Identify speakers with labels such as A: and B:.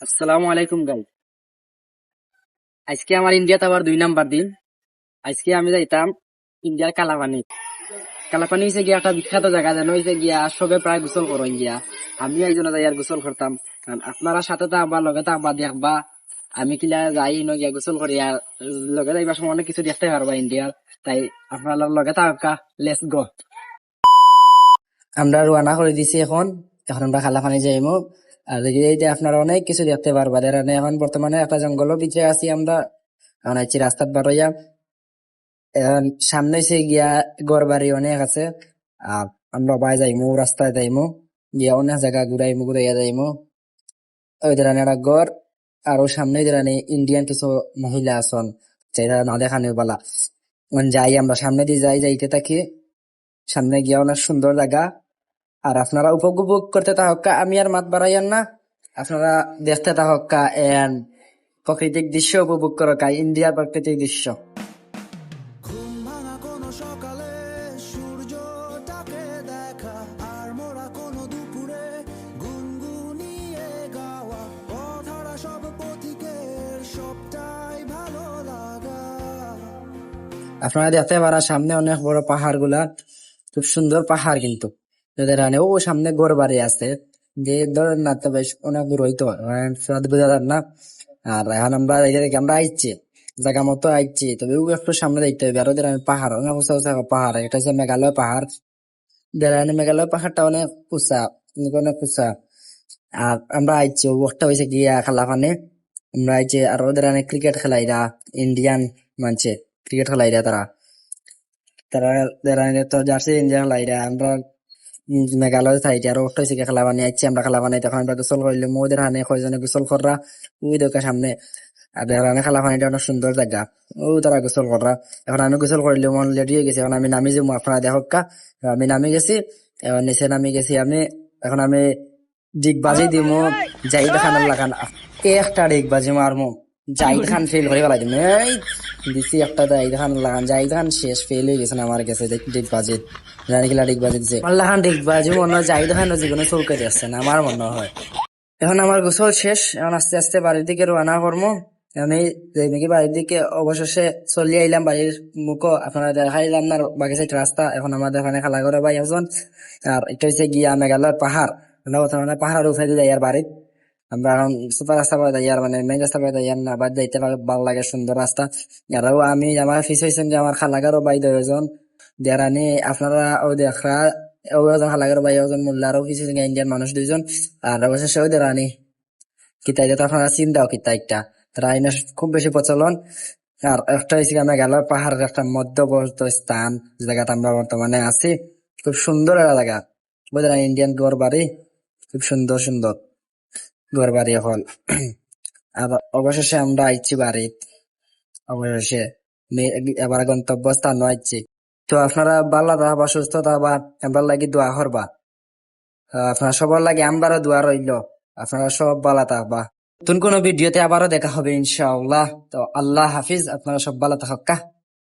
A: আসসালামু আলাইকুম গাইস। আজকে আমার ইন্ডিয়াতে আবার 2 নাম্বার দিন। আজকে আমি যাইতাম ইন্ডিয়ার কালাপানি। কালাপানি হইছে গিয়া একটা বিখ্যাত জায়গা, যেন হইছে গিয়া সবে প্রায় গোসল করো গিয়া। আমি একজন যাই আর গোসল করতাম। কারণ আপনারা সাথে থাকবা, লগে থাকবা, দেখবা আমি কিলা যাই ন গিয়া গোসল করি, আর লগে যাইবার সময় অনেক কিছু দেখতে পারবা ইন্ডিয়ার। তাই আপনারা লগে থাকা, লেটস গো। আমরা রওনা করে দিছি এখন। এখন আমরা কালাপানি যাইমু। আর এইটা আপনারা অনেক কিছু দেখতে পারবা। এখন বর্তমানে একটা জঙ্গলের ভিতরে আছি আমরা। এখন আছি রাস্তাত বারইয়া। এখন সামনে সে গিয়া ঘর বাড়ি অনেক আছে। আর আমরা বাই যাইমু, রাস্তায় যাইমু, গিয়া অনেক জায়গা ঘুরাইয়া যাইমু। ওই ধরেন একটা ঘর, আর ওর সামনে ধরেন ইন্ডিয়ান কিছু মহিলা আছেন, যেটা না দেখানো বলা। যাই আমরা সামনে দিয়ে যাইতে থাকি। সামনে গিয়া অনেক সুন্দর জায়গা। আর আপনারা উপভোগ করতে থাকা, আমি আর মাত বাড়াইয়ান না। আপনারা দেখতে থাকা এন্ড প্রাকৃতিক দৃশ্য উপভোগ করকা, ইন্ডিয়ার প্রাকৃতিক দৃশ্য।
B: ঘুম ভাঙা কোনো সকালে সূর্যটাকে দেখা, আর মোরা কোনো দুপুরে গুনগুনিয়ে গাওয়া, অধরা সব পথিকের সবটাই ভালো লাগা।
A: আপনারা দেখতে পারা সামনে অনেক বড় পাহাড় গুলা, খুব সুন্দর পাহাড়। কিন্তু ও সামনে ঘর বাড়ি আছে, যে ধরেন না তো বেশ অনেক দূর হইতো, বোঝা যান না। আর এখন আমরা আমরা আইছি জায়গা মতো আইছি, তবে ও একটু সামনে দেখতে হবে। আরো আমি পাহাড় অনেক উঁচা উঁচা পাহাড়, এটা হচ্ছে মেঘালয় পাহাড়। মেঘালয় পাহাড়টা অনেক উঁচা, অনেক উঁচা। আর আমরা আইছি ওটা হয়েছে গিয়া খালাফানে। আমরা আইছি আর ওদের ক্রিকেট খেলাইরা, ইন্ডিয়ান মানছে ক্রিকেট খেলাইরা। তারা তারা তারা তো জার্সি ইন্ডিয়া খেলাইরা। আমরা মেঘালয় থাইতে আর ওটা হয়েছে খেলা বানিয়ে আইছি আমরা। খেলা বানাই তখন আমরা গোসল করিলে ওদের হানে কয়জনে গোসল কররা, ওই দোকান সামনে। আর দেখানে খেলা পানিটা অনেক সুন্দর জায়গা, ও তারা গোসল কররা। এখন আমি গোসল করিলে মন লেট হয়ে গেছে, এখন আমি নামি যাবো। আপনারা দেখকা আমি নামি গেছি, এবার নিচে নামি গেছি আমি। এখন আমি ডিগবাজি দিমু, জাহিদ খান লাগান একটা ডিগবাজি মারমু, জাহিদ খান ফেল করে ফেলাই দিম। এই দিছি একটা, জাহিদ খান লাগান, জাহিদ খান শেষ, ফেল হয়ে গেছে আমার কাছে ডিগবাজি। জানি কিলা ডিগবাজি দিছে আল্লাহ খান ডিগবাজি, মনে হয় জাহিদ খান জীবনে চৌকে দিচ্ছে না আমার মনে হয়। এখন আমার গোসল শেষ, এখন আস্তে আস্তে বাড়ির দিকে রওনা করবো। আমি নাকি বাড়ির দিকে অবশেষে চলে আইলাম বাড়ির মুখো। আপনারা দেখাইলাম না বাকি সাইড রাস্তা। এখন আমাদের এখানে খালা করে ভাই একজন। আর এটা হচ্ছে গিয়া মেঘালয় পাহাড়। আমরা বর্তমানে পাহাড়ের উপরে যাই আর বাড়ির। আমরা এখন সুপার রাস্তা পাই যাই, আর মানে মেন রাস্তা পাই যাই না, বাদ যাইতে ভালো লাগে, সুন্দর রাস্তা। আরও আমি আমার ফিস হয়েছেন যে আমার খালাগারও বাই দুজন দেরানি। আপনারা ও দেখা ওজন খালাগার বাই ওজন মোল্লারও কিছু ইন্ডিয়ান মানুষ 2জন। আর অবশেষে ওই দেরানি কিতা, এটা তো আপনারা চিন্তাও কিতা একটা, তারা আইনা খুব বেশি প্রচলন। আর একটা হয়েছে মেঘালয় পাহাড়ের একটা মধ্যবর্তী স্থান, যে জায়গাটা আমরা বর্তমানে আছি। খুব সুন্দর একটা জায়গা, বুঝলেন, ইন্ডিয়ান ঘর বাড়ি, খুব সুন্দর সুন্দর ঘর বাড়ি হল। আর অবশেষে আমরা আইছি বাড়ি, অবশেষে এবার গন্তব্য স্থান আইছি। তো আপনারা ভালো থাকবা, সুস্থ থাকবা, আমরা লাগি দোয়া করবা। আপনারা সবার লাগে আমারও দোয়া রইল, আপনারা সব ভালো থাকবা। নতুন কোনো ভিডিওতে আবারও দেখা হবে ইনশাআল্লাহ। তো আল্লাহ হাফিজ, আপনারা সব ভালো থাকা।